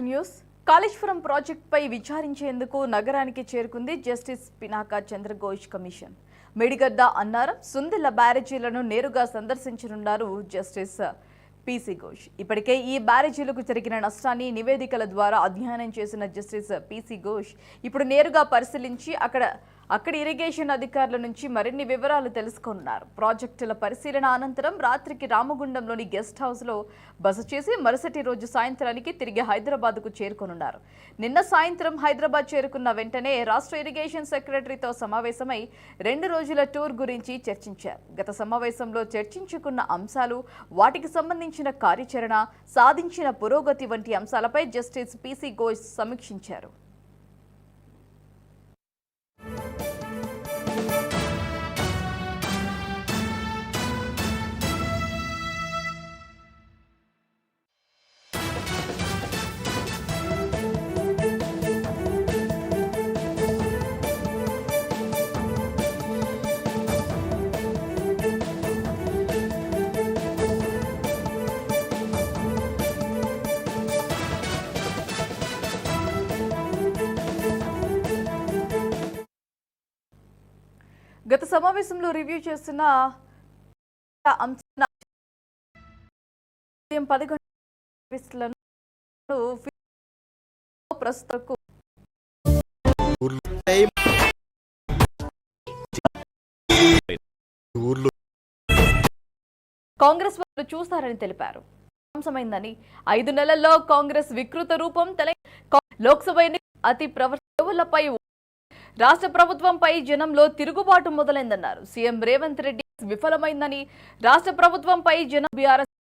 News Kaleshwaram ప్రాజెక్టుపై విచారించేందుకు నగరానికి చేరుకుంది జస్టిస్ పినాక చంద్రఘోష్ కమిషన్. మేడిగడ్డ, అన్నారం, సుందిళ్ల బ్యారేజీలను నేరుగా సందర్శించనున్నారు జస్టిస్ పీసీ ఘోష్. ఇప్పటికే ఈ బ్యారేజీలకు జరిగిన నష్టాన్ని నివేదికల ద్వారా అధ్యయనం చేసిన జస్టిస్ పీసీ ఘోష్ ఇప్పుడు నేరుగా పరిశీలించి అక్కడి ఇరిగేషన్ అధికారుల నుంచి మరిన్ని వివరాలు తెలుసుకున్నారు. ప్రాజెక్టుల పరిశీలన అనంతరం రాత్రికి రామగుండంలోని గెస్ట్ హౌస్లో బస చేసి మరుసటి రోజు సాయంత్రానికి తిరిగి హైదరాబాద్కు చేరుకోనున్నారు. నిన్న సాయంత్రం హైదరాబాద్ చేరుకున్న వెంటనే రాష్ట్ర ఇరిగేషన్ సెక్రటరీతో సమావేశమై 2 రోజుల టూర్ గురించి చర్చించారు. గత సమావేశంలో చర్చించుకున్న అంశాలు, వాటికి సంబంధించిన కార్యాచరణ, సాధించిన పురోగతి వంటి అంశాలపై జస్టిస్ పీసీ ఘోష్ సమీక్షించారు. గత సమావేశంలో రివ్యూ చేస్తున్న ప్రస్తుతకు కాంగ్రెస్ వారు చూస్తారని తెలిపారు. అంశమైందని 5 నెలల్లో కాంగ్రెస్ వికృత రూపం లోక్సభ అతి ప్రవర్తనలపై రాష్ట్ర ప్రభుత్వంపై జనంలో తిరుగుబాటు మొదలైందన్నారు. సీఎం రేవంత్ రెడ్డి విఫలమైందని, రాష్ట్ర ప్రభుత్వంపై జనం బీఆర్ఎస్